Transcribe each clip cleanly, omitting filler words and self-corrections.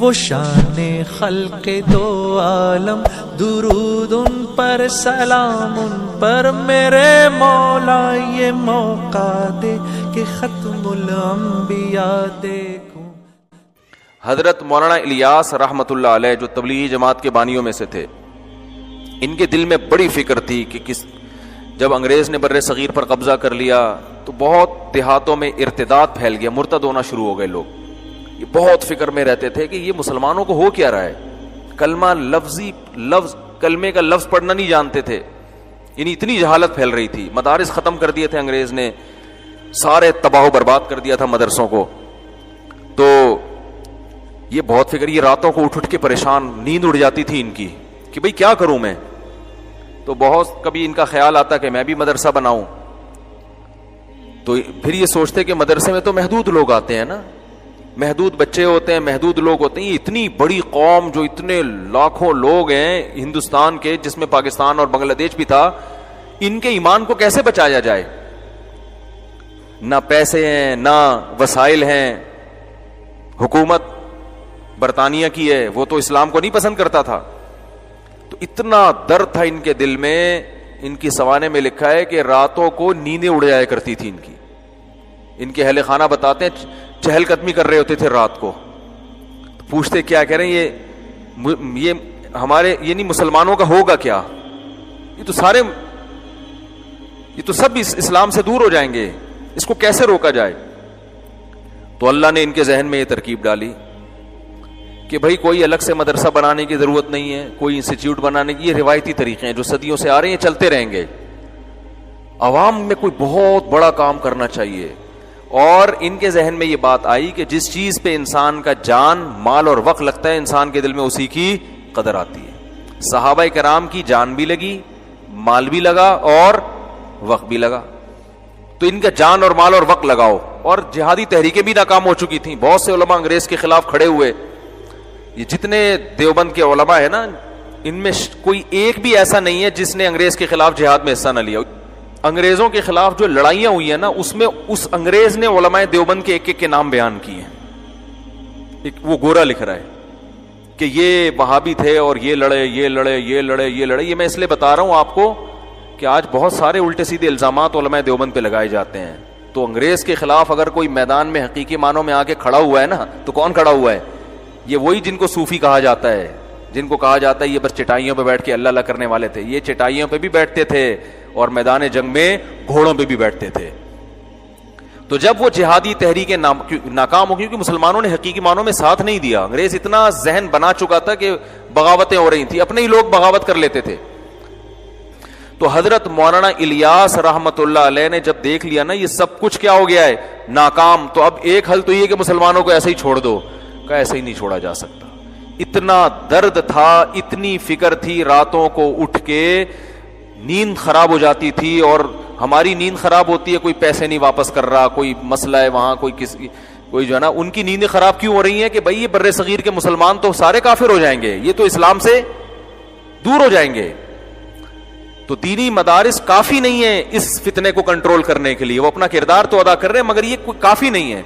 وہ شان خلق دو عالم، درود ان پر سلام ان پر میرے مولا، یہ موقع دے کہ ختم الانبیاء دیکھوں۔ حضرت مولانا الیاس رحمۃ اللہ علیہ جو تبلیغی جماعت کے بانیوں میں سے تھے، ان کے دل میں بڑی فکر تھی کہ جب انگریز نے بر صغیر پر قبضہ کر لیا تو بہت دیہاتوں میں ارتداد پھیل گیا، مرتد ہونا شروع ہو گئے لوگ۔ یہ بہت فکر میں رہتے تھے کہ یہ مسلمانوں کو ہو کیا رہا ہے، کلمہ کلمے کا لفظ پڑھنا نہیں جانتے تھے، یعنی اتنی جہالت پھیل رہی تھی۔ مدارس ختم کر دیے تھے انگریز نے، سارے تباہ و برباد کر دیا تھا مدرسوں کو۔ تو یہ بہت فکر، یہ راتوں کو اٹھ کے پریشان، نیند اڑ جاتی تھی ان کی کہ بھئی کیا کروں میں۔ تو بہت کبھی ان کا خیال آتا کہ میں بھی مدرسہ بناؤں، تو پھر یہ سوچتے کہ مدرسے میں تو محدود لوگ آتے ہیں نا، محدود بچے ہوتے ہیں، محدود لوگ ہوتے ہیں، یہ اتنی بڑی قوم جو اتنے لاکھوں لوگ ہیں ہندوستان کے، جس میں پاکستان اور بنگلہ دیش بھی تھا، ان کے ایمان کو کیسے بچایا جائے؟ نہ پیسے ہیں، نہ وسائل ہیں، حکومت برطانیہ کی ہے، وہ تو اسلام کو نہیں پسند کرتا تھا۔ تو اتنا درد تھا ان کے دل میں۔ ان کی سوانے میں لکھا ہے کہ راتوں کو نیندیں اڑ جایا کرتی تھی ان کی۔ ان کے اہل خانہ بتاتے ہیں چہل قدمی کر رہے ہوتے تھے رات کو، پوچھتے کیا کہہ رہے ہیں یہ ہمارے یعنی مسلمانوں کا ہوگا کیا، یہ تو سب اسلام سے دور ہو جائیں گے، اس کو کیسے روکا جائے؟ تو اللہ نے ان کے ذہن میں یہ ترکیب ڈالی کہ بھائی کوئی الگ سے مدرسہ بنانے کی ضرورت نہیں ہے، کوئی انسٹیٹیوٹ بنانے کی، یہ روایتی طریقے ہیں جو صدیوں سے آ رہے ہیں، چلتے رہیں گے۔ عوام میں کوئی بہت بڑا کام کرنا چاہیے۔ اور ان کے ذہن میں یہ بات آئی کہ جس چیز پہ انسان کا جان، مال اور وقت لگتا ہے، انسان کے دل میں اسی کی قدر آتی ہے۔ صحابہ کرام کی جان بھی لگی، مال بھی لگا اور وقت بھی لگا۔ تو ان کا جان اور مال اور وقت لگاؤ۔ اور جہادی تحریکیں بھی ناکام ہو چکی تھیں، بہت سے علماء انگریز کے خلاف کھڑے ہوئے۔ یہ جتنے دیوبند کے علماء ہیں نا، ان میں کوئی ایک بھی ایسا نہیں ہے جس نے انگریز کے خلاف جہاد میں حصہ نہ لیا۔ انگریزوں کے خلاف جو لڑائیاں ہوئی ہیں نا، اس میں اس انگریز نے علماء دیوبند کے ایک ایک کے نام بیان کیے ہیں۔ وہ گورا لکھ رہا ہے کہ یہ وہابی تھے اور یہ لڑے، یہ لڑے، یہ لڑے، یہ لڑے۔ یہ میں اس لیے بتا رہا ہوں آپ کو کہ آج بہت سارے الٹے سیدھے الزامات علماء دیوبند پہ لگائے جاتے ہیں۔ تو انگریز کے خلاف اگر کوئی میدان میں حقیقی معنوں میں آ کے کھڑا ہوا ہے نا، تو کون کھڑا ہوا ہے؟ یہ وہی جن کو صوفی کہا جاتا ہے، جن کو کہا جاتا ہے یہ بس چٹائیوں پہ بیٹھ کے اللہ اللہ کرنے والے تھے۔ یہ چٹائیوں پہ بھی بیٹھتے تھے اور میدان جنگ میں گھوڑوں پہ بھی بیٹھتے تھے۔ تو جب وہ جہادی تحریکیں ناکام ہو گئی، کیونکہ مسلمانوں نے حقیقی معنوں میں ساتھ نہیں دیا، انگریز اتنا ذہن بنا چکا تھا کہ بغاوتیں ہو رہی تھیں، اپنے ہی لوگ بغاوت کر لیتے تھے۔ تو حضرت مولانا الیاس رحمت اللہ علیہ نے جب دیکھ لیا نا یہ سب کچھ کیا ہو گیا ہے، ناکام، تو اب ایک حل تو یہ کہ مسلمانوں کو ایسے ہی چھوڑ دو۔ کہا ایسے ہی نہیں چھوڑا جا سکتا۔ اتنا درد تھا، اتنی فکر تھی، راتوں کو اٹھ کے نیند خراب ہو جاتی تھی۔ اور ہماری نیند خراب ہوتی ہے، کوئی پیسے نہیں واپس کر رہا، کوئی مسئلہ ہے وہاں، کوئی جو ہے نا، ان کی نیندیں خراب کیوں ہو رہی ہیں کہ بھائی یہ بر صغیر کے مسلمان تو سارے کافر ہو جائیں گے، یہ تو اسلام سے دور ہو جائیں گے۔ تو دینی مدارس کافی نہیں ہے اس فتنے کو کنٹرول کرنے کے لیے، وہ اپنا کردار تو ادا کر رہے ہیں مگر یہ کافی نہیں ہے۔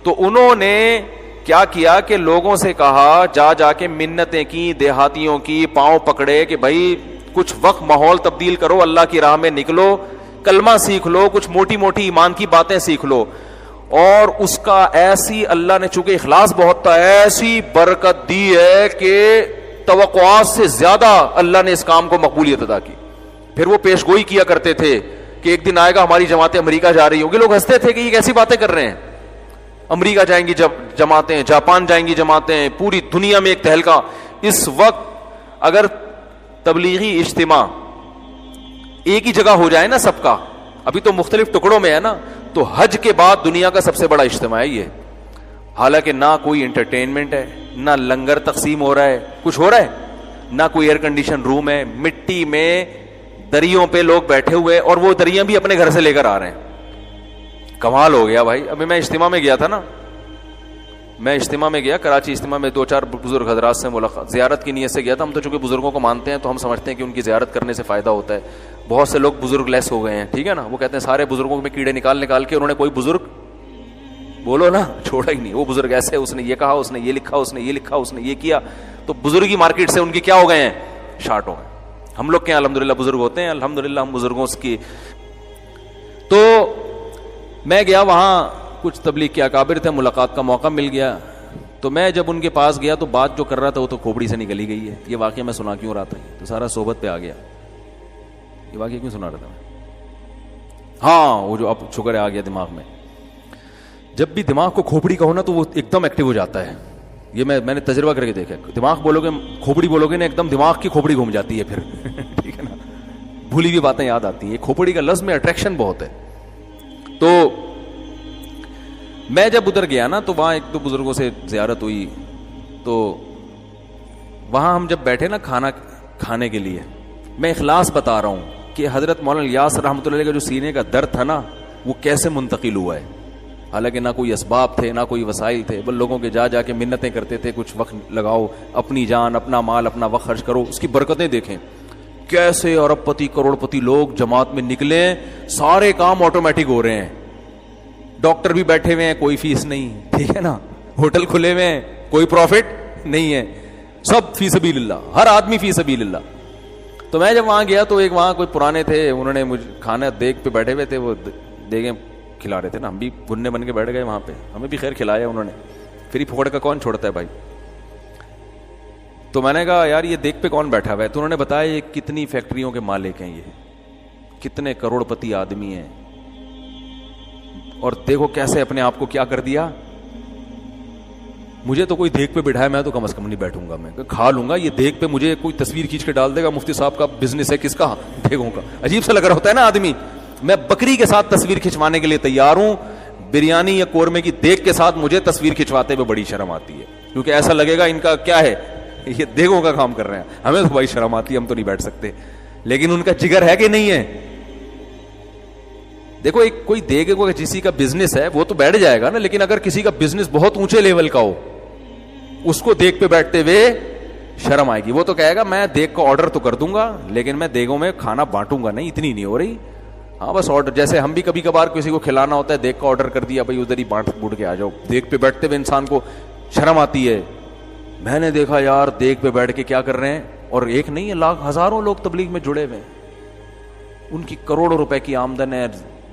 تو انہوں نے کیا کیا کہ لوگوں سے کہا، جا کے منتیں کی، دیہاتیوں کی، پاؤں پکڑے کہ بھائی کچھ وقت ماحول تبدیل کرو، اللہ کی راہ میں نکلو، کلمہ سیکھ لو، کچھ موٹی موٹی ایمان کی باتیں سیکھ لو۔ اور اس کا ایسی اللہ نے چونکہ اخلاص بہت تھا، ایسی برکت دی ہے کہ توقعات سے زیادہ اللہ نے اس کام کو مقبولیت ادا کی۔ پھر وہ پیش گوئی کیا کرتے تھے کہ ایک دن آئے گا ہماری جماعتیں امریکہ جا رہی ہوں گی۔ لوگ ہنستے تھے کہ یہ کیسی باتیں کر رہے ہیں، امریکہ جائیں گی جماعتیں، جاپان جائیں گی جماعتیں، پوری دنیا میں ایک تہلکہ۔ اس وقت اگر تبلیغی اجتماع ایک ہی جگہ ہو جائے نا سب کا، ابھی تو مختلف ٹکڑوں میں ہے نا، تو حج کے بعد دنیا کا سب سے بڑا اجتماع ہے یہ۔ حالانکہ نہ کوئی انٹرٹینمنٹ ہے، نہ لنگر تقسیم ہو رہا ہے، کچھ ہو رہا ہے، نہ کوئی ایئر کنڈیشن روم ہے، مٹی میں دریوں پہ لوگ بیٹھے ہوئے، اور وہ دریاں بھی اپنے گھر سے لے کر آ رہے ہیں۔ کمال ہو گیا بھائی۔ ابھی میں اجتماع میں گیا تھا نا، میں اجتماع میں گیا کراچی اجتماع میں، 2-4 بزرگ حضرات سے ملاقات، زیارت کی نیت سے گیا تھا۔ ہم تو چونکہ بزرگوں کو مانتے ہیں تو ہم سمجھتے ہیں کہ ان کی زیارت کرنے سے فائدہ ہوتا ہے۔ بہت سے لوگ بزرگ لیس ہو گئے ہیں، ٹھیک ہے نا، وہ کہتے ہیں سارے بزرگوں میں کیڑے نکال کے انہوں نے کوئی بزرگ بولو نا, چھوڑا ہی نہیں. وہ بزرگ ایسے, اس نے یہ کہا, اس نے یہ لکھا, اس نے یہ لکھا, اس نے یہ کیا. تو بزرگی مارکیٹ سے ان کی کیا ہو گئے ہیں, شارٹ ہو گئے. ہم لوگ کیا الحمدللہ بزرگ ہوتے ہیں, الحمدللہ ہم بزرگوں کی. تو میں گیا وہاں, کچھ تبلیغ کے اکابر تھے, ملاقات کا موقع مل گیا. تو میں جب ان کے پاس گیا تو بات جو کر رہا تھا وہ تو کھوپڑی سے نکلی گئی ہے. یہ واقعہ میں سنا کیوں رہا تھا, تو سارا صحبت پہ آ گیا. یہ واقعہ کیوں سنا رہا تھا میں؟ ہاں, وہ جو اب شکر ہے آ گیا دماغ میں. جب بھی دماغ کو کھوپڑی کا ہونا تو وہ ایک دم ایکٹیو ہو جاتا ہے. یہ میں نے تجربہ کر کے دیکھا. دماغ بولو گے, کھوپڑی بولو گے نا, ایک دم دماغ کی کھوپڑی گھوم جاتی ہے پھر. ٹھیک ہے نا, بھولی ہوئی باتیں یاد آتی ہیں. کھوپڑی کا لفظ میں اٹریکشن بہت ہے. تو میں جب ادھر گیا نا تو وہاں ایک دو بزرگوں سے زیارت ہوئی. تو وہاں ہم جب بیٹھے نا کھانا کھانے کے لیے, میں اخلاص بتا رہا ہوں کہ حضرت مولانا الیاس رحمۃ اللہ علیہ کا جو سینے کا درد تھا نا, وہ کیسے منتقل ہوا ہے. حالانکہ نہ کوئی اسباب تھے, نہ کوئی وسائل تھے, بس لوگوں کے جا کے منتیں کرتے تھے, کچھ وقت لگاؤ, اپنی جان, اپنا مال, اپنا وقت خرچ کرو. اس کی برکتیں دیکھیں, کیسے ارب پتی کروڑ پتی لوگ جماعت میں نکلے, سارے کام آٹومیٹک ہو رہے ہیں. ڈاکٹر بھی بیٹھے ہوئے ہیں, کوئی فیس نہیں. ٹھیک ہے نا, ہوٹل کھلے ہوئے ہیں, کوئی پروفٹ نہیں ہے, سب فی سبیل اللہ, ہر آدمی فی سبیل اللہ. تو میں جب وہاں گیا تو ایک وہاں کوئی پرانے تھے, انہوں نے مجھے کھانا دیگ پہ بیٹھے ہوئے تھے, وہ دیگیں کھلا رہے تھے نا. ہم بھی گننے بن کے بیٹھ گئے وہاں پہ, ہمیں بھی خیر کھلایا انہوں نے. فری پھوڑ کا کون چھوڑتا ہے بھائی. تو میں نے کہا یار یہ دیگ پہ کون بیٹھا ہوا ہے؟ تو انہوں نے بتایا یہ کتنی فیکٹریوں کے مالک ہیں, یہ کتنے کروڑ پتی آدمی ہیں, اور دیکھو کیسے اپنے آپ کو کیا کر دیا. مجھے تو کوئی دیگ پہ بٹھایا, میں تو کم از کم نہیں بیٹھوں گا, میں کھا لوں گا. یہ دیگ پہ مجھے کوئی تصویر کھینچ کے ڈال دے گا, مفتی صاحب کا بزنس ہے, کس کا, دیگوں کا. عجیب سا لگ رہا ہوتا ہے نا آدمی. میں بکری کے ساتھ تصویر کھنچوانے کے لیے تیار ہوں, بریانی یا قورمے کی دیگ کے ساتھ مجھے تصویر کھنچواتے ہوئے بڑی شرم آتی ہے, کیونکہ ایسا لگے گا ان کا کیا ہے, یہ دیگوں کا کام کر رہے ہیں. ہمیں تو بڑی شرم آتی ہے, ہم تو نہیں بیٹھ سکتے. لیکن ان کا جگر ہے کہ نہیں ہے. دیکھو ایک کوئی دیگ کو کسی کا بزنس ہے وہ تو بیٹھ جائے گا نا, لیکن اگر کسی کا بزنس بہت اونچے لیول کا ہو, اس کو دیگ پہ بیٹھتے ہوئے شرم آئے گی. وہ تو کہے گا میں دیگ کا آرڈر تو کر دوں گا, لیکن میں دیگوں میں کھانا بانٹوں گا نہیں, اتنی نہیں ہو رہی. ہاں بس آرڈر, جیسے ہم بھی کبھی کبھار کسی کو کھلانا ہوتا ہے, دیگ کا آرڈر کر دیا, بھائی ادھر ہی بانٹ بوٹ کے آ جاؤ. دیگ پہ بیٹھتے ہوئے انسان کو شرم آتی ہے. میں نے دیکھا یار دیگ پہ بیٹھ کے کیا کر رہے ہیں, اور ایک نہیں ہے, لاکھ ہزاروں لوگ تبلیغ میں جڑے ہوئے ہیں, ان کی کروڑوں روپے کی آمدن ہے,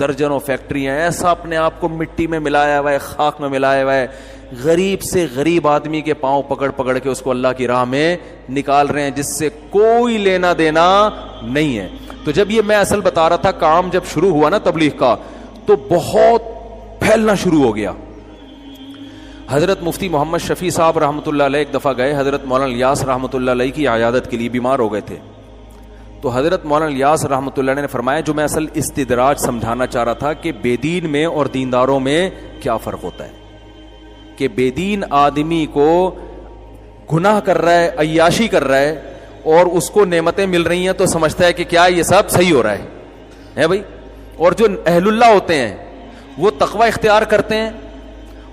درجنوں فیکٹری ہیں. ایسا اپنے آپ کو مٹی میں ملایا ہوا ہے, خاک میں ملایا ہوا ہے, غریب سے غریب آدمی کے پاؤں پکڑ پکڑ کے اس کو اللہ کی راہ میں نکال رہے ہیں, جس سے کوئی لینا دینا نہیں ہے. تو جب یہ میں اصل بتا رہا تھا, کام جب شروع ہوا نا تبلیغ کا, تو بہت پھیلنا شروع ہو گیا. حضرت مفتی محمد شفیع صاحب رحمۃ اللہ علیہ ایک دفعہ گئے حضرت مولانا الیاس رحمۃ اللہ علیہ کی عیادت کے لیے, بیمار ہو گئے تھے. تو حضرت مولانا الیاس رحمۃ اللہ علیہ نے فرمایا, جو میں اصل استدراج سمجھانا چاہ رہا تھا کہ بے دین میں اور دینداروں میں کیا فرق ہوتا ہے, کہ بے دین آدمی کو گناہ کر رہا ہے, عیاشی کر رہا ہے, اور اس کو نعمتیں مل رہی ہیں تو سمجھتا ہے کہ کیا یہ سب صحیح ہو رہا ہے بھائی. اور جو اہل اللہ ہوتے ہیں وہ تقوی اختیار کرتے ہیں,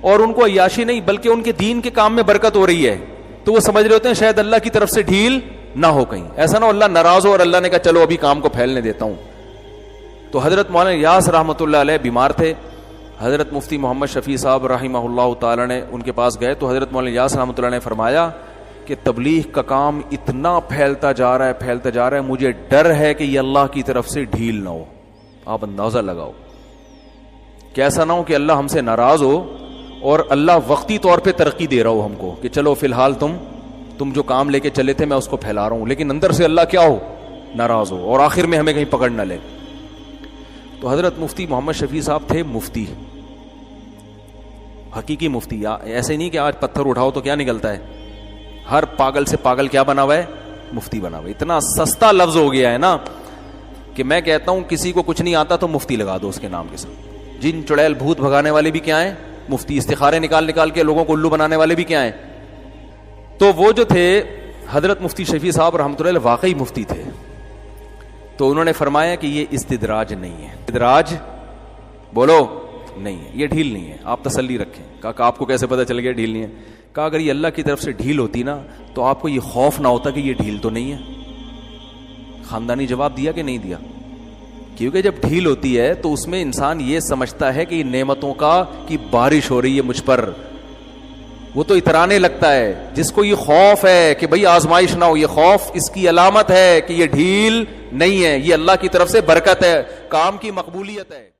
اور ان کو عیاشی نہیں بلکہ ان کے دین کے کام میں برکت ہو رہی ہے, تو وہ سمجھ رہے ہوتے ہیں شاید اللہ کی طرف سے ڈھیل نہ ہو کہیں, ایسا نہ ہو اللہ ناراض ہو اور اللہ نے کہا چلو ابھی کام کو پھیلنے دیتا ہوں. تو حضرت مولانا الیاس رحمۃ اللہ علیہ بیمار تھے. حضرت مفتی محمد شفیع صاحب رحمہ اللہ تعالی نے ان کے پاس گئے, تو حضرت مولانا الیاس رحمۃ اللہ نے فرمایا کہ تبلیغ کا کام اتنا پھیلتا جا رہا ہے, مجھے ڈر ہے کہ یہ اللہ کی طرف سے ڈھیل نہ ہو. آپ اندازہ لگاؤ کہ ایسا نہ ہو کہ اللہ ہم سے ناراض ہو اور اللہ وقتی طور پہ ترقی دے رہا ہو ہم کو, کہ چلو فی الحال تم جو کام لے کے چلے تھے میں اس کو پھیلا رہا ہوں, لیکن اندر سے اللہ کیا ہو, ناراض ہو, اور آخر میں ہمیں کہیں پکڑ نہ لے. تو حضرت مفتی محمد شفیع صاحب تھے مفتی, حقیقی مفتی. ایسے نہیں کہ آج پتھر اٹھاؤ تو کیا نکلتا ہے, ہر پاگل سے پاگل کیا بنا ہوا ہے, مفتی بنا ہوا ہے. اتنا سستا لفظ ہو گیا ہے نا کہ میں کہتا ہوں کسی کو کچھ نہیں آتا تو مفتی لگا دو اس کے نام کے ساتھ. جن چڑیل بھوت بھگانے والے بھی کیا ہیں, مفتی. استخارے نکال کے لوگوں کو الو بنانے والے بھی کیا ہیں. تو وہ جو تھے حضرت مفتی شفیع صاحب رحمۃ اللہ واقعی مفتی تھے. تو انہوں نے فرمایا کہ یہ استدراج نہیں ہے, استدراج بولو نہیں ہے, یہ ڈھیل نہیں ہے, آپ تسلی رکھیں. کہا آپ کو کیسے پتہ چل گیا ڈھیل نہیں ہے؟ کہا اگر یہ اللہ کی طرف سے ڈھیل ہوتی نا تو آپ کو یہ خوف نہ ہوتا کہ یہ ڈھیل تو نہیں ہے. خاندانی جواب دیا کہ نہیں دیا؟ کیونکہ جب ڈھیل ہوتی ہے تو اس میں انسان یہ سمجھتا ہے کہ یہ نعمتوں کی بارش ہو رہی ہے مجھ پر, وہ تو اترانے لگتا ہے. جس کو یہ خوف ہے کہ بھئی آزمائش نہ ہو, یہ خوف اس کی علامت ہے کہ یہ ڈھیل نہیں ہے, یہ اللہ کی طرف سے برکت ہے, کام کی مقبولیت ہے.